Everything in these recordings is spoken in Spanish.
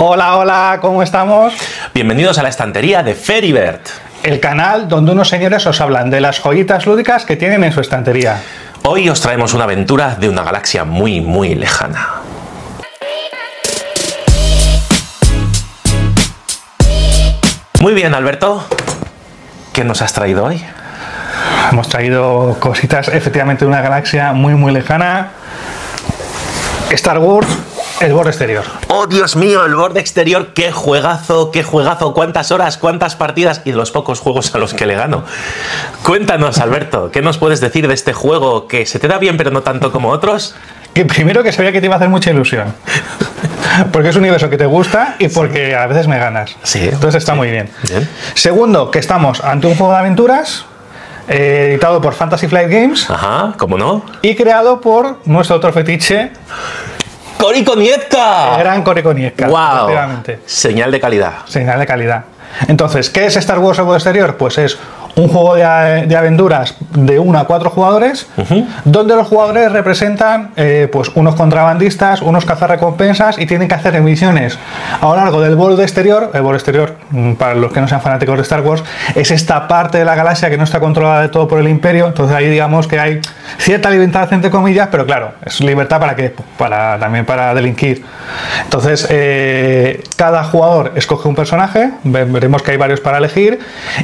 Hola, hola, ¿cómo estamos? Bienvenidos a la estantería de Feribert, el canal donde unos señores os hablan de las joyitas lúdicas que tienen en su estantería. Hoy os traemos una aventura de una galaxia muy lejana. Muy bien, Alberto, ¿qué nos has traído hoy? Hemos traído cositas efectivamente de una galaxia muy lejana. Star Wars, el borde exterior. ¡Oh, Dios mío! El borde exterior, qué juegazo, cuántas horas, cuántas partidas y de los pocos juegos a los que le gano. Cuéntanos, Alberto, ¿qué nos puedes decir de este juego que se te da bien pero no tanto como otros? Que primero que sabía que te iba a hacer mucha ilusión. Porque es un universo que te gusta y porque a veces me ganas. Sí. Entonces está muy bien. Bien. Segundo, que estamos ante un juego de aventuras editado por Fantasy Flight Games. Ajá, ¿cómo no? Y creado por nuestro otro fetiche, ¡Cory Konieczka! el gran Cory Konieczka. ¡Wow! Señal de calidad. Señal de calidad. Entonces, ¿qué es Star Wars el borde exterior? Pues es un juego de aventuras de 1 a 4 jugadores, donde los jugadores representan pues unos contrabandistas, unos cazarrecompensas y tienen que hacer misiones a lo largo del borde exterior. El borde exterior, para los que no sean fanáticos de Star Wars, es esta parte de la galaxia que no está controlada de todo por el Imperio. Entonces ahí digamos que hay cierta libertad entre comillas, pero claro, es libertad para qué, también para delinquir. Entonces cada jugador escoge un personaje, veremos que hay varios para elegir,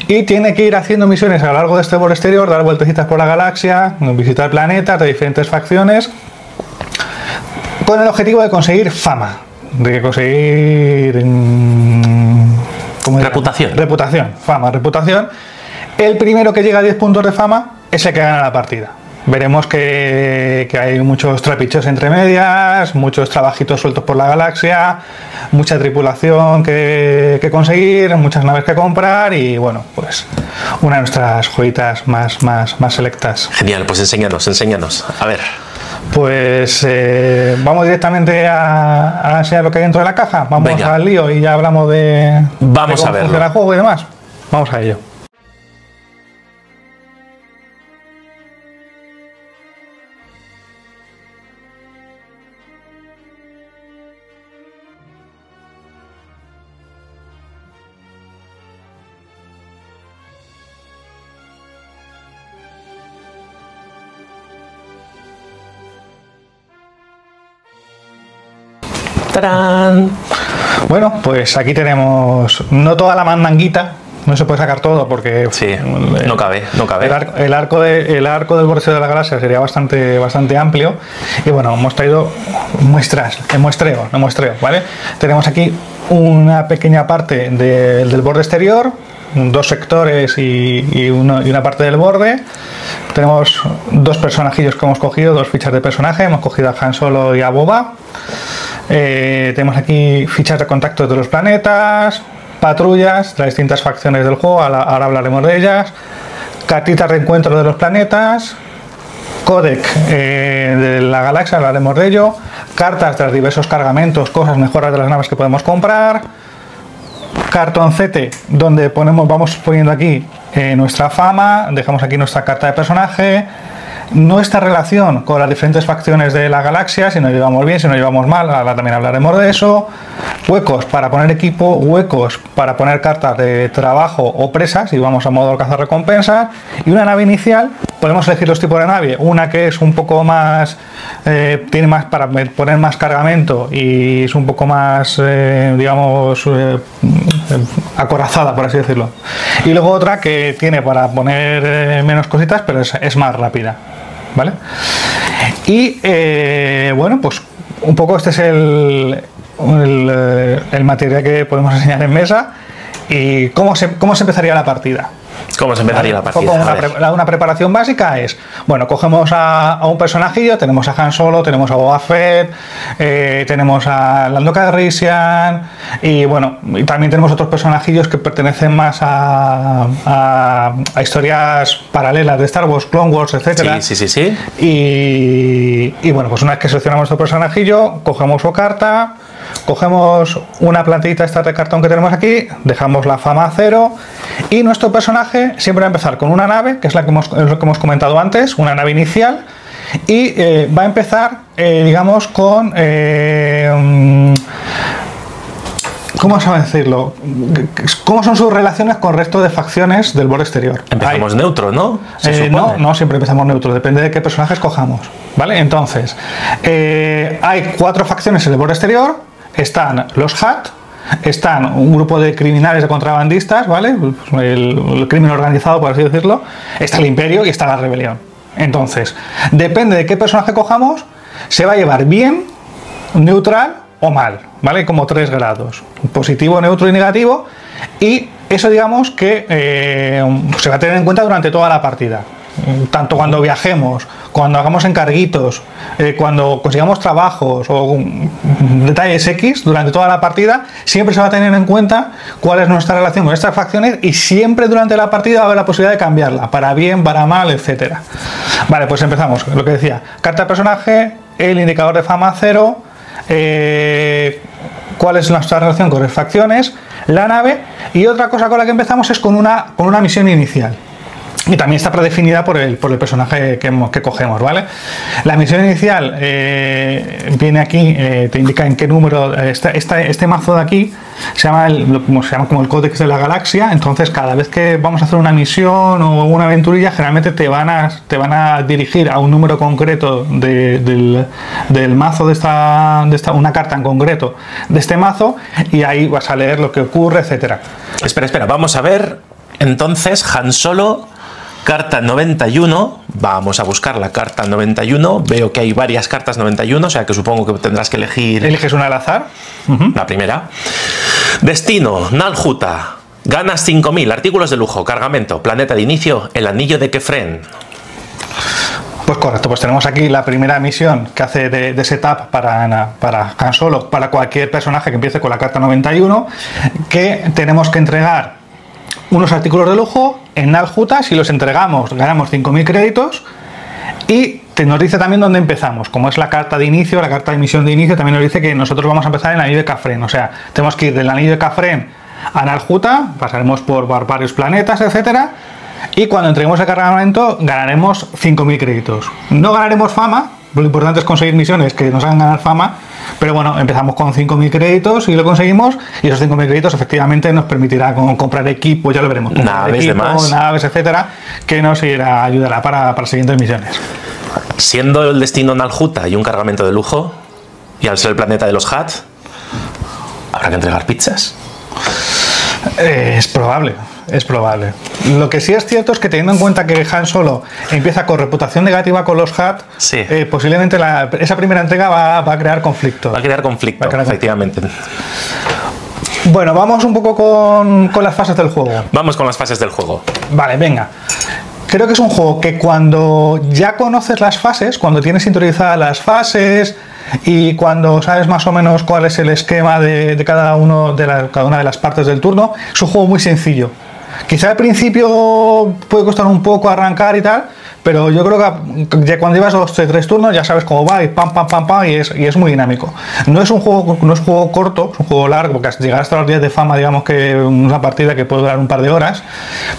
y tiene que ir haciendo misiones a lo largo de este borde exterior, dar vueltecitas por la galaxia, visitar planetas de diferentes facciones, con el objetivo de conseguir fama, de conseguir reputación, reputación. El primero que llega a 10 puntos de fama es el que gana la partida. Veremos que hay muchos trapicheos entre medias, muchos trabajitos sueltos por la galaxia, mucha tripulación que conseguir, muchas naves que comprar y bueno, pues una de nuestras joyitas más selectas. Genial, pues enséñanos. A ver. Pues vamos directamente a enseñar lo que hay dentro de la caja. Vamos al lío y ya hablamos de cómo funciona el juego y demás. Vamos a ello. ¡Tarán! Bueno, pues aquí tenemos no toda la mandanguita, no se puede sacar todo porque sí, no cabe. El arco del borde de la galaxia sería bastante amplio y bueno, hemos traído muestreo, ¿vale? Tenemos aquí una pequeña parte del borde exterior, 2 sectores y una parte del borde. Tenemos 2 personajillos que hemos cogido, 2 fichas de personaje. Hemos cogido a Han Solo y a Boba. Tenemos aquí fichas de contacto de los planetas, patrullas, las distintas facciones del juego, ahora hablaremos de ellas, cartitas de encuentro de los planetas, códec de la galaxia, hablaremos de ello, cartas de los diversos cargamentos, cosas, mejoras de las naves que podemos comprar, cartoncete donde vamos poniendo aquí nuestra fama, dejamos aquí nuestra carta de personaje, nuestra relación con las diferentes facciones de la galaxia, si nos llevamos bien, si nos llevamos mal, ahora también hablaremos de eso, huecos para poner equipo, huecos para poner cartas de trabajo o presas si vamos a modo cazar recompensas, y una nave inicial. Podemos elegir los tipos de nave, una que es un poco más tiene más para poner más cargamento y es un poco más digamos acorazada, por así decirlo, y luego otra que tiene para poner menos cositas pero es más rápida, ¿vale? Y bueno, pues un poco este es el material que podemos enseñar en mesa. ¿Y cómo se empezaría la partida? ¿Cómo se empezaría la partida? Una preparación básica es, bueno, cogemos a un personajillo, tenemos a Han Solo, tenemos a Boba Fett, tenemos a Lando Calrissian y bueno, y también tenemos otros personajillos que pertenecen más a historias paralelas de Star Wars, Clone Wars, etcétera. Sí. Y bueno, pues una vez que seleccionamos nuestro personajillo, cogemos su carta, cogemos una plantita esta de cartón que tenemos aquí, dejamos la fama a 0 y nuestro personaje siempre va a empezar con una nave, que es lo que hemos comentado antes, una nave inicial, y va a empezar digamos con ¿cómo se va a decirlo? ¿Cómo son sus relaciones con el resto de facciones del borde exterior? Empezamos neutro, ¿no? No, siempre empezamos neutro, depende de qué personaje escojamos, ¿vale? Entonces, hay 4 facciones en el borde exterior, están los Hutt, están un grupo de criminales, de contrabandistas, ¿vale? El crimen organizado, por así decirlo, está el Imperio y está la rebelión. Entonces, depende de qué personaje cojamos, se va a llevar bien, neutral o mal, ¿vale? Como 3 grados, positivo, neutro y negativo, y eso digamos que se va a tener en cuenta durante toda la partida, tanto cuando viajemos, cuando hagamos encarguitos, cuando consigamos trabajos o detalles X durante toda la partida, siempre se va a tener en cuenta cuál es nuestra relación con estas facciones y siempre durante la partida va a haber la posibilidad de cambiarla, para bien, para mal, etcétera. Vale, pues empezamos, lo que decía, carta de personaje, el indicador de fama 0, cuál es nuestra relación con las facciones, la nave, y otra cosa con la que empezamos es con una misión inicial. Y también está predefinida por el personaje que cogemos, ¿vale? La misión inicial viene aquí, te indica en qué número. Este mazo de aquí se llama como el Códex de la Galaxia. Entonces, cada vez que vamos a hacer una misión o una aventurilla, generalmente te van a dirigir a un número concreto del mazo una carta en concreto de este mazo, y ahí vas a leer lo que ocurre, etcétera. Espera, vamos a ver. Entonces, Han Solo. Carta 91, vamos a buscar la carta 91, veo que hay varias cartas 91, o sea que supongo que tendrás que elegir... ¿Eliges una al azar? La primera. Destino, Nal Hutta, ganas 5000, artículos de lujo, cargamento, planeta de inicio, el anillo de Kefren. Pues correcto, pues tenemos aquí la primera misión que hace de setup para Han Solo, para cualquier personaje que empiece con la carta 91, que tenemos que entregar unos artículos de lujo en Nal Hutta. Si los entregamos ganamos 5000 créditos, y nos dice también dónde empezamos, como es la carta de inicio, la carta de misión de inicio, también nos dice que nosotros vamos a empezar en el anillo de Kefren, o sea, tenemos que ir del anillo de Kefren a Nal Hutta, pasaremos por varios planetas, etcétera, y cuando entreguemos el cargamento ganaremos 5000 créditos. No ganaremos fama, lo importante es conseguir misiones que nos hagan ganar fama, pero bueno, empezamos con 5000 créditos y lo conseguimos, y esos 5000 créditos efectivamente nos permitirá comprar equipo, ya lo veremos, naves, etcétera, que nos ayudará para las siguientes misiones. Siendo el destino Nal Hutta y un cargamento de lujo, y al ser el planeta de los Hutt, ¿habrá que entregar pizzas? Es probable. Lo que sí es cierto es que, teniendo en cuenta que Han Solo empieza con reputación negativa con los Hutt, sí, posiblemente esa primera entrega va a crear conflicto. Efectivamente. Bueno, vamos un poco con las fases del juego. Vamos con las fases del juego. Vale, venga. Creo que es un juego que, cuando ya conoces las fases, cuando tienes interiorizadas las fases y cuando sabes más o menos cuál es el esquema de cada una de las partes del turno, es un juego muy sencillo. Quizá al principio puede costar un poco arrancar y tal, pero yo creo que ya cuando llevas 2 o 3 turnos ya sabes cómo va, y pam, y es muy dinámico. No es un juego corto, es un juego largo, porque llegar hasta los 10 de fama, digamos que una partida que puede durar un par de horas,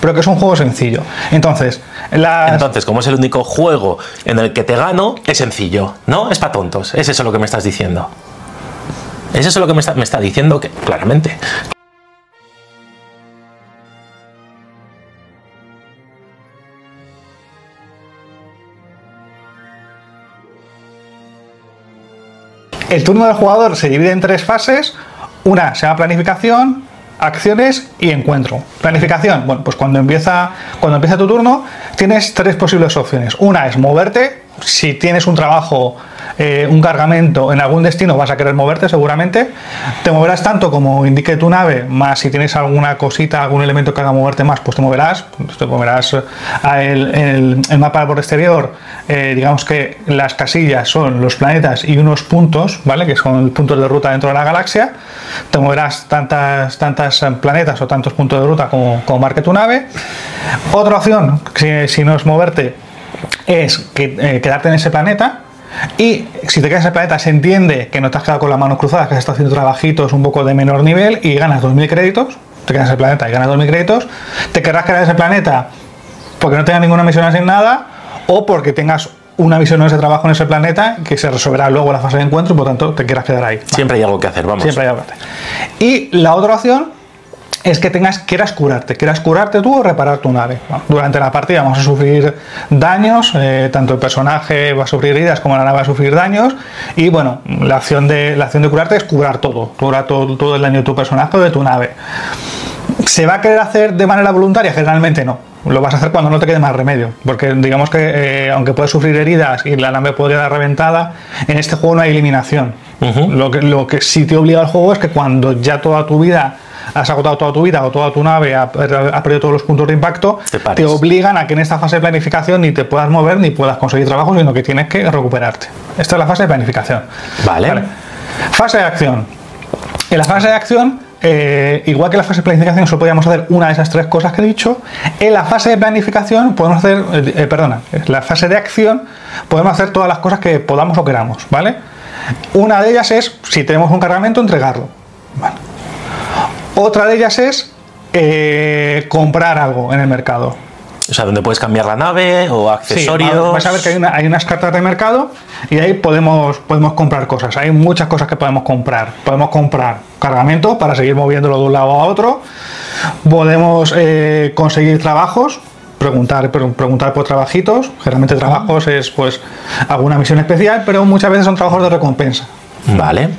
pero que es un juego sencillo. Entonces, como es el único juego en el que te gano, es sencillo, ¿no? Es para tontos. ¿Es eso lo que me estás diciendo? ¿Es eso lo que me está diciendo? Que claramente. El turno del jugador se divide en 3 fases. Una se llama planificación, acciones y encuentro. Planificación, bueno, pues cuando empieza tu turno tienes 3 posibles opciones. Una es moverte. Si tienes un trabajo, un cargamento en algún destino, vas a querer moverte seguramente. Te moverás tanto como indique tu nave, más si tienes alguna cosita, algún elemento que haga moverte más, pues te moverás el mapa por exterior. Digamos que las casillas son los planetas y unos puntos, ¿vale? Que son puntos de ruta dentro de la galaxia. Te moverás tantas planetas o tantos puntos de ruta como marque tu nave. Otra opción, si no es moverte, es quedarte en ese planeta, y si te quedas en ese planeta se entiende que no te has quedado con las manos cruzadas, que has estado haciendo trabajitos un poco de menor nivel y ganas 2000 créditos. Te quedas en ese planeta y ganas 2000 créditos. Te querrás quedar en ese planeta porque no tengas ninguna misión asignada, o porque tengas una misión de ese trabajo en ese planeta que se resolverá luego en la fase de encuentro, y por tanto te quieras quedar ahí. Siempre hay algo que hacer, vamos. Siempre hay algo que hacer. Y la otra opción es que quieras curarte tú o reparar tu nave. Bueno, durante la partida vamos a sufrir daños, tanto el personaje va a sufrir heridas como la nave va a sufrir daños, y bueno, la acción de curarte es curar todo el daño de tu personaje o de tu nave. ¿Se va a querer hacer de manera voluntaria? Generalmente no. Lo vas a hacer cuando no te quede más remedio, porque digamos que aunque puedes sufrir heridas y la nave puede quedar reventada, en este juego no hay eliminación. Lo que sí te obliga al juego es que cuando ya toda tu vida has agotado toda tu vida o toda tu nave ha perdido todos los puntos de impacto, te obligan a que en esta fase de planificación ni te puedas mover ni puedas conseguir trabajo, sino que tienes que recuperarte. Esta es la fase de planificación. Vale. Fase de acción. En la fase de acción, igual que en la fase de planificación solo podíamos hacer una de esas tres cosas que he dicho, en la fase de planificación podemos hacer, en la fase de acción podemos hacer todas las cosas que podamos o queramos, ¿vale? Una de ellas es, si tenemos un cargamento, entregarlo. Vale. Otra de ellas es comprar algo en el mercado. O sea, donde puedes cambiar la nave o accesorios. Sí, vas a ver que hay unas cartas de mercado y ahí podemos comprar cosas. Hay muchas cosas que podemos comprar. Podemos comprar cargamento para seguir moviéndolo de un lado a otro. Podemos conseguir trabajos. Preguntar por trabajitos. Generalmente trabajos es pues alguna misión especial, pero muchas veces son trabajos de recompensa. Vale.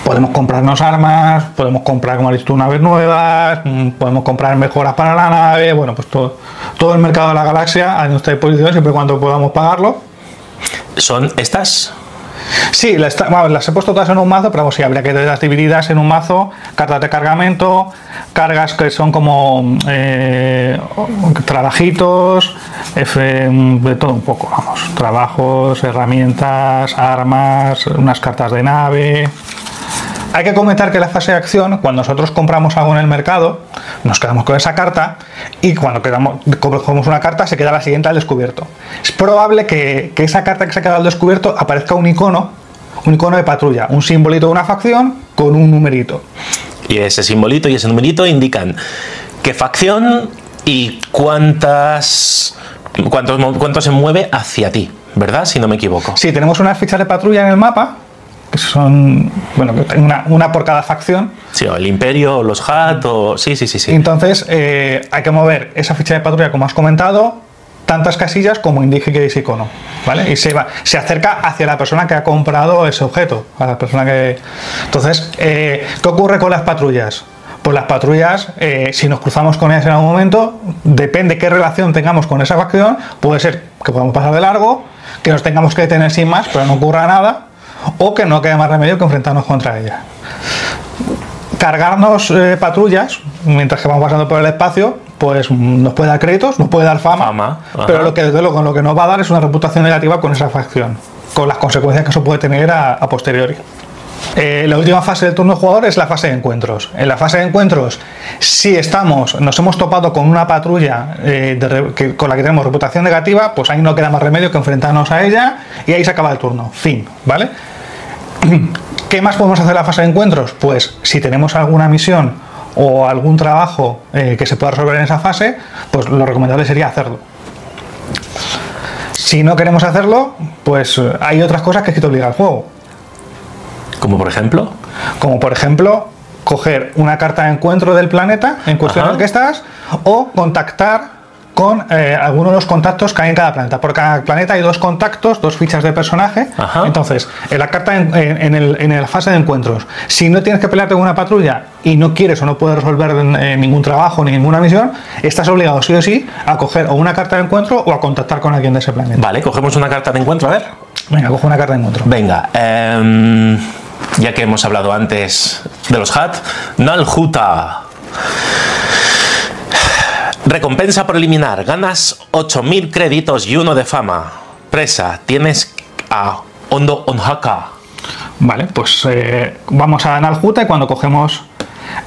Podemos comprarnos armas, podemos comprar, como has dicho, naves nuevas, podemos comprar mejoras para la nave, bueno, pues todo el mercado de la galaxia a nuestra disposición siempre y cuando podamos pagarlo. ¿Son estas? Sí, las he puesto todas en un mazo, pero sí, habría que tenerlas divididas en un mazo, cartas de cargamento, cargas que son como trabajitos, de todo un poco, vamos, trabajos, herramientas, armas, unas cartas de nave. Hay que comentar que en la fase de acción, cuando nosotros compramos algo en el mercado, nos quedamos con esa carta y cuando cogemos una carta se queda la siguiente al descubierto. Es probable que esa carta que se ha quedado al descubierto aparezca un icono de patrulla, un simbolito de una facción con un numerito. Y ese simbolito y ese numerito indican qué facción y cuánto se mueve hacia ti, ¿verdad? Si no me equivoco. Sí, tenemos unas fichas de patrulla en el mapa, que son, bueno, una por cada facción. Sí, o el Imperio, o los Hutt, o... Sí. Entonces, hay que mover esa ficha de patrulla, como has comentado, tantas casillas como indique que es icono, ¿vale? Y se acerca hacia la persona que ha comprado ese objeto, a la persona que... Entonces, ¿qué ocurre con las patrullas? Pues las patrullas, si nos cruzamos con ellas en algún momento, depende qué relación tengamos con esa facción, puede ser que podamos pasar de largo, que nos tengamos que detener sin más, pero no ocurra nada, o que no quede más remedio que enfrentarnos contra ella. Cargarnos patrullas mientras que vamos pasando por el espacio, pues nos puede dar créditos, nos puede dar fama. Pero lo que desde luego lo que nos va a dar es una reputación negativa con esa facción, con las consecuencias que eso puede tener a posteriori. La última fase del turno de jugador es la fase de encuentros. En la fase de encuentros, si nos hemos topado con una patrulla con la que tenemos reputación negativa, pues ahí no queda más remedio que enfrentarnos a ella y ahí se acaba el turno. Fin, ¿vale? ¿Qué más podemos hacer en la fase de encuentros? Pues si tenemos alguna misión o algún trabajo que se pueda resolver en esa fase, pues lo recomendable sería hacerlo. Si no queremos hacerlo, pues hay otras cosas que sí te obliga al juego. ¿Como por ejemplo? Como por ejemplo, coger una carta de encuentro del planeta en cuestión en el que estás o contactar con alguno de los contactos que hay en cada planeta. Por cada planeta hay dos contactos, dos fichas de personaje. Entonces, en la carta en la fase de encuentros, si no tienes que pelearte con una patrulla y no quieres o no puedes resolver ningún trabajo ni ninguna misión, estás obligado sí o sí a coger o una carta de encuentro o a contactar con alguien de ese planeta. Vale, cogemos una carta de encuentro, a ver. Venga, coge una carta de encuentro. Venga, ya que hemos hablado antes de los Hutt, Nalhuta. Recompensa por eliminar. Ganas 8000 créditos y 1 de fama. Presa. Tienes a Ondo Onhaka. Vale, pues vamos a Nalhuta y cuando cogemos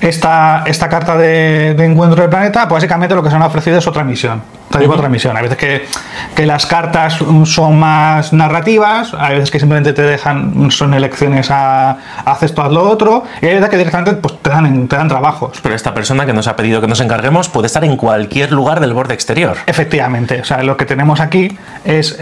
esta carta de encuentro del planeta, pues básicamente lo que se nos ha ofrecido es otra misión. otra misión. Hay veces que las cartas son más narrativas, hay veces que simplemente te dejan, son elecciones a haz esto, haz lo otro, y hay veces que directamente pues, te dan trabajos. Pero esta persona que nos ha pedido que nos encarguemos puede estar en cualquier lugar del borde exterior. Efectivamente, o sea, lo que tenemos aquí es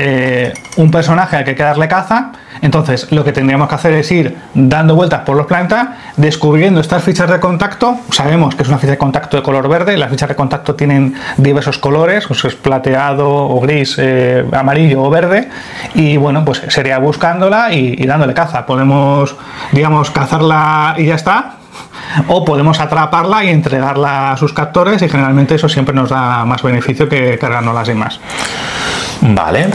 un personaje al que hay que darle caza. Entonces, lo que tendríamos que hacer es ir dando vueltas por los planetas, descubriendo estas fichas de contacto. Sabemos que es una ficha de contacto de color verde. Las fichas de contacto tienen diversos colores, pues es plateado o gris, amarillo o verde. Y bueno, pues sería buscándola y dándole caza. Podemos, digamos, cazarla y ya está. O podemos atraparla y entregarla a sus captores, y generalmente eso siempre nos da más beneficio que cargándolas y más. Vale.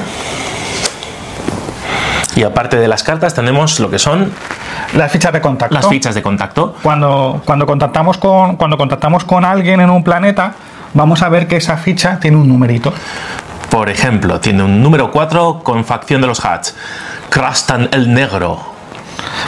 Y aparte de las cartas tenemos lo que son las fichas de contacto. Las fichas de contacto. Cuando contactamos con alguien en un planeta, vamos a ver que esa ficha tiene un numerito. Por ejemplo, tiene un número 4 con facción de los Hutt. Krastan el Negro.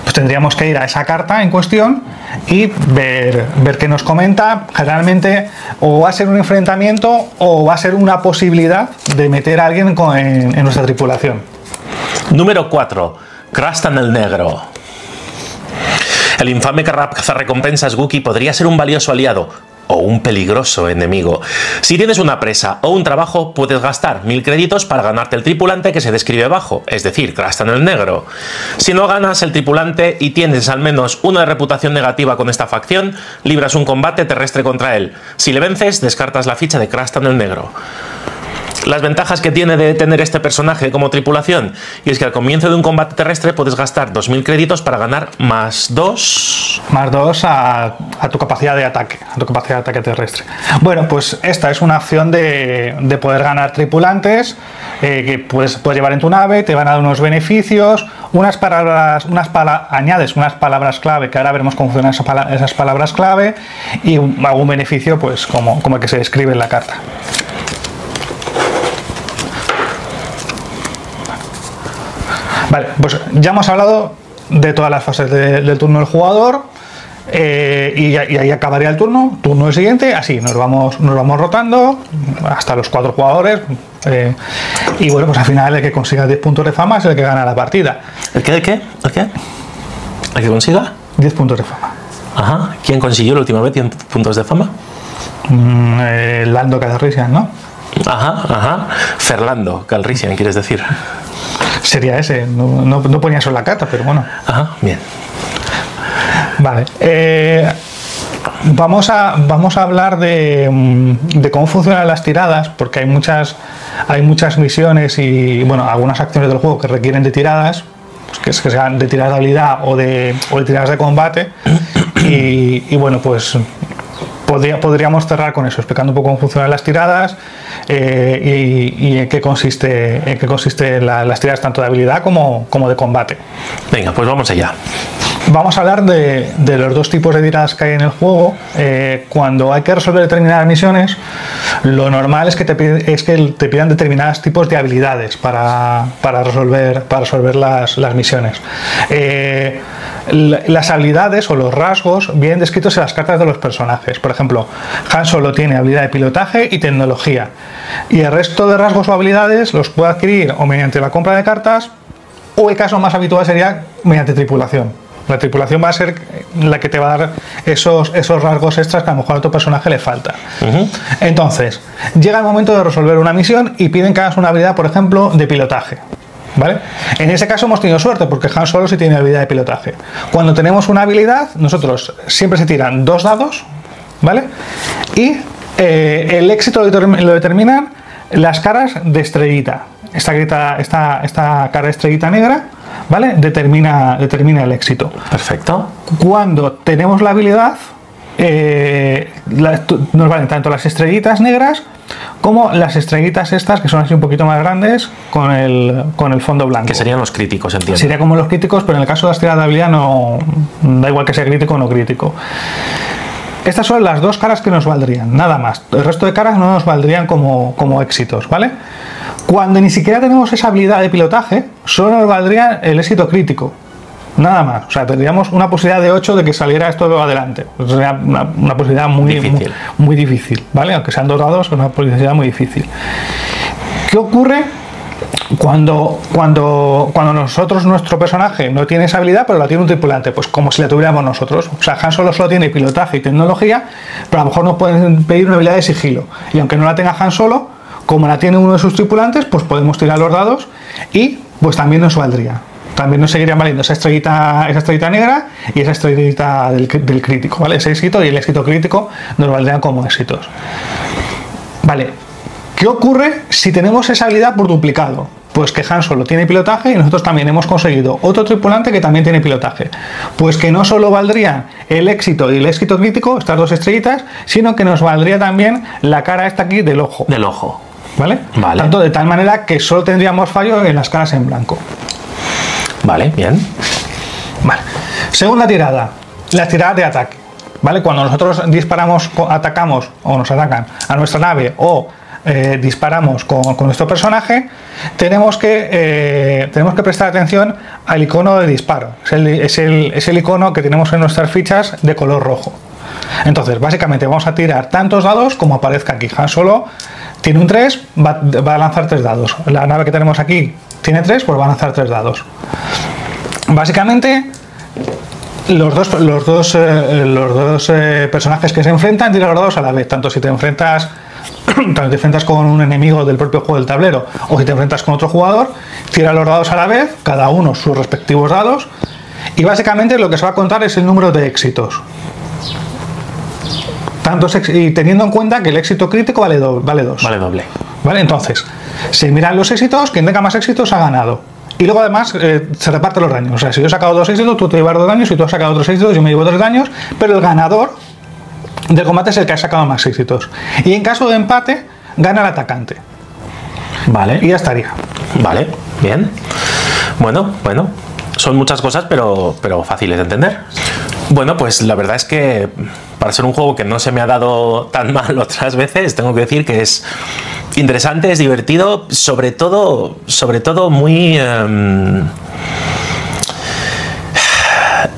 Pues tendríamos que ir a esa carta en cuestión y ver qué nos comenta. Generalmente o va a ser un enfrentamiento o va a ser una posibilidad de meter a alguien en nuestra tripulación. Número 4. Krastan el Negro. El infame cazarrecompensas Wookiee podría ser un valioso aliado o un peligroso enemigo. Si tienes una presa o un trabajo, puedes gastar 1000 créditos para ganarte el tripulante que se describe abajo, es decir, Krastan el Negro. Si no ganas el tripulante y tienes al menos una reputación negativa con esta facción, libras un combate terrestre contra él. Si le vences, descartas la ficha de Krastan el Negro. Las ventajas que tiene de tener este personaje como tripulación, y es que al comienzo de un combate terrestre puedes gastar 2000 créditos para ganar más 2 a tu capacidad de ataque, terrestre. Bueno, pues esta es una opción de poder ganar tripulantes que puedes llevar en tu nave, te van a dar unos beneficios, añades unas palabras clave, que ahora veremos cómo funcionan esas palabras clave, y algún beneficio pues como el que se describe en la carta. Vale, pues ya hemos hablado de todas las fases del turno del jugador, y ahí acabaría el turno siguiente, así nos vamos rotando hasta los 4 jugadores, y bueno, pues al final el que consiga 10 puntos de fama es el que gana la partida. ¿El qué? ¿El qué? ¿El que consiga? 10 puntos de fama. Ajá. ¿Quién consiguió la última vez 10 puntos de fama? Lando Calrissian, ¿no? Ajá. Fernando Calrissian, ¿quieres decir? Sería ese, no ponía eso en la carta, pero bueno. Ajá, bien. Vale. Vamos a hablar de cómo funcionan las tiradas, porque hay muchas misiones y bueno, algunas acciones del juego que requieren de tiradas, pues que sean de tiradas de habilidad o de tiradas de combate, y bueno, pues podríamos cerrar con eso, explicando un poco cómo funcionan las tiradas y en qué consiste las tiradas tanto de habilidad como de combate. Venga, pues vamos allá. Vamos a hablar de los dos tipos de tiradas que hay en el juego. Cuando hay que resolver determinadas misiones, lo normal es que te pidan determinados tipos de habilidades para resolver las misiones. Las habilidades o los rasgos vienen descritos en las cartas de los personajes. Por ejemplo, Han Solo tiene habilidad de pilotaje y tecnología, y el resto de rasgos o habilidades los puede adquirir o mediante la compra de cartas, o el caso más habitual sería mediante tripulación. La tripulación va a ser la que te va a dar esos rasgos extras que a lo mejor a tu personaje le falta. Entonces, llega el momento de resolver una misión y piden que hagas una habilidad, por ejemplo, de pilotaje. ¿Vale? En ese caso hemos tenido suerte porque Han Solo sí tiene habilidad de pilotaje. Cuando tenemos una habilidad, nosotros siempre se tiran 2 dados, ¿vale? Y el éxito lo determinan las caras de estrellita. Esta cara de estrellita negra, ¿vale? Determina el éxito. Perfecto. Cuando tenemos la habilidad, nos valen tanto las estrellitas negras como las estrellitas estas, que son así un poquito más grandes, con el fondo blanco. Que serían los críticos, entiendo. Sería como los críticos, pero en el caso de las tiradas de habilidad no da igual que sea crítico o no crítico. Estas son las 2 caras que nos valdrían, nada más. El resto de caras no nos valdrían como éxitos, ¿vale? Cuando ni siquiera tenemos esa habilidad de pilotaje, solo nos valdría el éxito crítico, Nada más. O sea, tendríamos una posibilidad de 8 de que saliera esto adelante. Sería una posibilidad muy difícil. Muy difícil, ¿vale? Aunque sean 2 dados, es una posibilidad muy difícil. ¿Qué ocurre cuando nosotros, nuestro personaje, no tiene esa habilidad, pero la tiene un tripulante? Pues como si la tuviéramos nosotros. O sea, Han Solo solo tiene pilotaje y tecnología, pero a lo mejor nos pueden pedir una habilidad de sigilo. Y aunque no la tenga Han Solo, como la tiene uno de sus tripulantes, pues podemos tirar los dados y pues también nos valdría. También nos seguirían valiendo esa estrellita negra y esa estrellita del crítico, ¿vale? Ese éxito y el éxito crítico nos valdrían como éxitos. Vale, ¿qué ocurre si tenemos esa habilidad por duplicado? Pues que Han Solo tiene pilotaje y nosotros también hemos conseguido otro tripulante que también tiene pilotaje. Pues que no solo valdrían el éxito y el éxito crítico, estas 2 estrellitas, sino que nos valdría también la cara esta aquí del ojo. Del ojo. ¿Vale? Vale. Tanto de tal manera que solo tendríamos fallo en las caras en blanco. Vale, bien. Vale. Segunda tirada, las tiradas de ataque. ¿Vale? Cuando nosotros disparamos, atacamos o nos atacan a nuestra nave o disparamos con nuestro personaje, tenemos que prestar atención al icono de disparo. Es el icono que tenemos en nuestras fichas de color rojo. Entonces, básicamente vamos a tirar tantos dados como aparezca aquí. Han Solo tiene un 3, va a lanzar 3 dados. La nave que tenemos aquí tiene 3, pues va a lanzar 3 dados. Básicamente, los dos personajes que se enfrentan tiran los dados a la vez. Tanto si te enfrentas con un enemigo del propio juego del tablero o si te enfrentas con otro jugador, tira los dados a la vez, cada uno sus respectivos dados, y básicamente lo que se va a contar es el número de éxitos. Y teniendo en cuenta que el éxito crítico vale 2. Vale doble. ¿Vale? Entonces, se miran los éxitos, quien tenga más éxitos ha ganado. Y luego además se reparten los daños. O sea, si yo he sacado 2 éxitos, tú te llevas 2 daños, si tú has sacado otros éxitos, yo me llevo 3 daños, pero el ganador del combate es el que ha sacado más éxitos. Y en caso de empate, gana el atacante. Vale. Y ya estaría. Vale, bien. Bueno. Son muchas cosas, pero fáciles de entender. Bueno, pues la verdad es que para ser un juego que no se me ha dado tan mal otras veces, tengo que decir que es interesante, es divertido, sobre todo muy...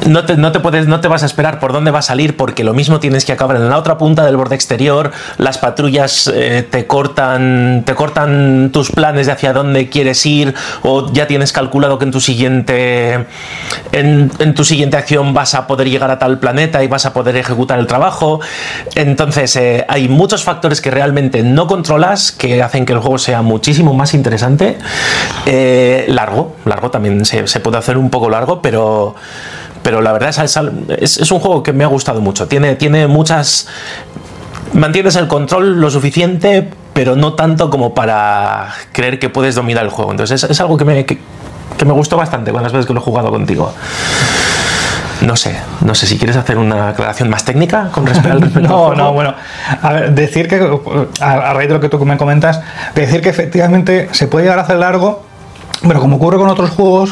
No te vas a esperar por dónde va a salir, porque lo mismo tienes que acabar en la otra punta del borde exterior, las patrullas te cortan tus planes de hacia dónde quieres ir, o ya tienes calculado que en tu siguiente acción vas a poder llegar a tal planeta y vas a poder ejecutar el trabajo. Entonces hay muchos factores que realmente no controlas, que hacen que el juego sea muchísimo más interesante. Largo también se puede hacer un poco largo, pero la verdad es un juego que me ha gustado mucho. Tiene muchas... Mantienes el control lo suficiente, pero no tanto como para creer que puedes dominar el juego. Entonces es algo que me gustó bastante con las veces que lo he jugado contigo. No sé si quieres hacer una aclaración más técnica con respecto al juego. No, bueno, a ver, decir que a raíz de lo que tú me comentas, decir que efectivamente se puede llegar a hacer largo, pero como ocurre con otros juegos,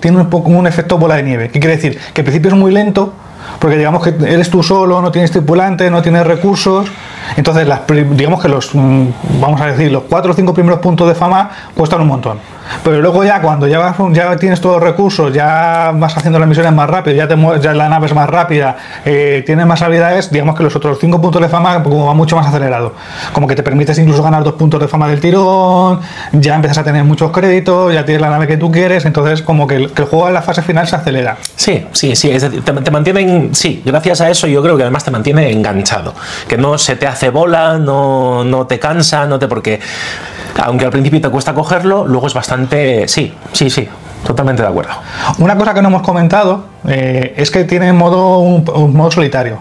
tiene un poco un efecto bola de nieve. ¿Qué quiere decir? Que al principio es muy lento, porque digamos que eres tú solo, no tienes tripulante, no tienes recursos. Entonces, digamos que vamos a decir, los 4 o 5 primeros puntos de fama cuestan un montón. Pero luego ya cuando ya tienes todos los recursos, ya vas haciendo las misiones más rápido, ya la nave es más rápida, tienes más habilidades, digamos que los otros 5 puntos de fama como va mucho más acelerado. Como que te permites incluso ganar 2 puntos de fama del tirón, ya empiezas a tener muchos créditos, ya tienes la nave que tú quieres, entonces como que el juego en la fase final se acelera. Sí, es decir, te mantienen, sí, gracias a eso yo creo que además te mantiene enganchado, que no se te hace bola, no te cansa, porque aunque al principio te cuesta cogerlo, luego es bastante... Sí, totalmente de acuerdo. Una cosa que no hemos comentado es que tiene un modo solitario.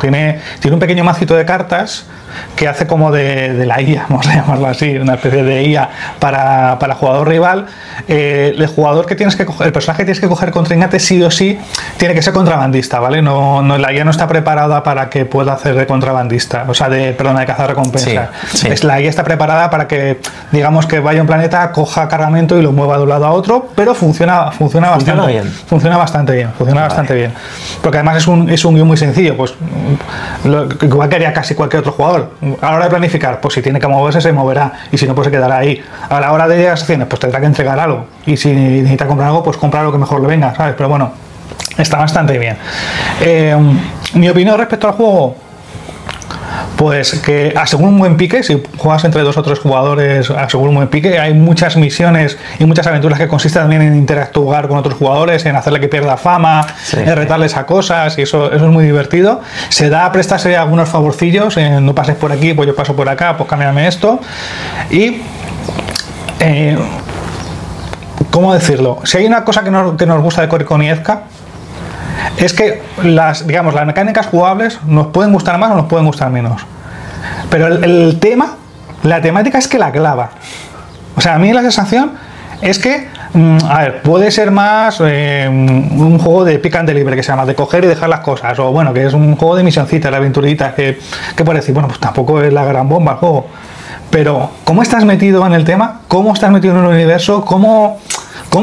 Tiene un pequeño macito de cartas que hace como de la IA, vamos a llamarlo así, una especie de IA para el jugador rival. El jugador que tienes que coger, el personaje que tienes que coger contrincante sí o sí tiene que ser contrabandista, ¿vale? No, la IA no está preparada para que pueda hacer de contrabandista, o sea, de cazar recompensa. Sí. La IA está preparada para que, digamos, que vaya a un planeta, coja cargamento y lo mueva de un lado a otro, pero funciona bastante bien. Funciona bastante bien. Porque además es un guión muy sencillo, pues igual que haría casi cualquier otro jugador. control. A la hora de planificar, pues si tiene que moverse, se moverá. Y si no, pues se quedará ahí. A la hora de llegar a acciones, pues tendrá que entregar algo. Y si necesita comprar algo, pues comprar lo que mejor le venga, ¿sabes? Pero bueno, está bastante bien. Mi opinión respecto al juego, pues que asegura un buen pique. Si juegas entre 2 o 3 jugadores, asegura un buen pique. Hay muchas misiones y muchas aventuras que consisten también en interactuar con otros jugadores, en hacerle que pierda fama, sí, en retarles a cosas, y eso es muy divertido. Se da a prestarse algunos favorcillos, no pases por aquí, pues yo paso por acá, pues cámbiame esto. Y ¿cómo decirlo? Si hay una cosa que nos gusta de Cory Konieczka, es que las mecánicas jugables nos pueden gustar más o nos pueden gustar menos, pero el tema, la temática es que la clava. O sea, a mí la sensación es que, a ver, puede ser más un juego de pick and delivery, que se llama de coger y dejar las cosas, o bueno, que es un juego de misioncitas, de aventuritas, que puede decir, bueno, pues tampoco es la gran bomba el juego, pero cómo estás metido en el tema, cómo estás metido en el universo, cómo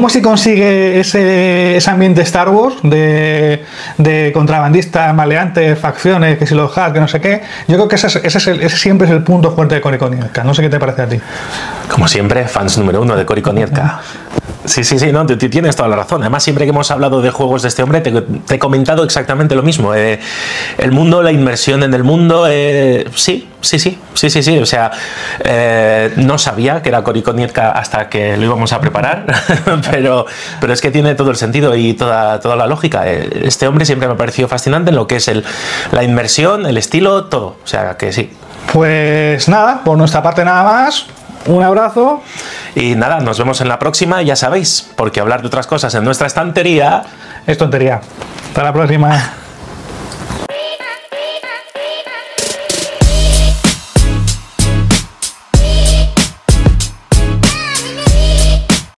se consigue ese ambiente Star Wars de contrabandistas, maleantes, facciones, que si los hacks, que no sé qué. Yo creo que ese siempre es el punto fuerte de Cory Konieczka. No sé qué te parece a ti. Como siempre, fans número 1 de Cory Konieczka. Sí, no, tienes toda la razón. Además, siempre que hemos hablado de juegos de este hombre, te he comentado exactamente lo mismo. El mundo, la inmersión en el mundo, sí. O sea, no sabía que era Cory Konieczka hasta que lo íbamos a preparar, pero es que tiene todo el sentido y toda la lógica. Este hombre siempre me ha parecido fascinante en lo que es la inmersión, el estilo, todo. O sea, que sí. Pues nada, por nuestra parte nada más. Un abrazo. Y nada, nos vemos en la próxima, ya sabéis, porque hablar de otras cosas en nuestra estantería es tontería. Hasta la próxima.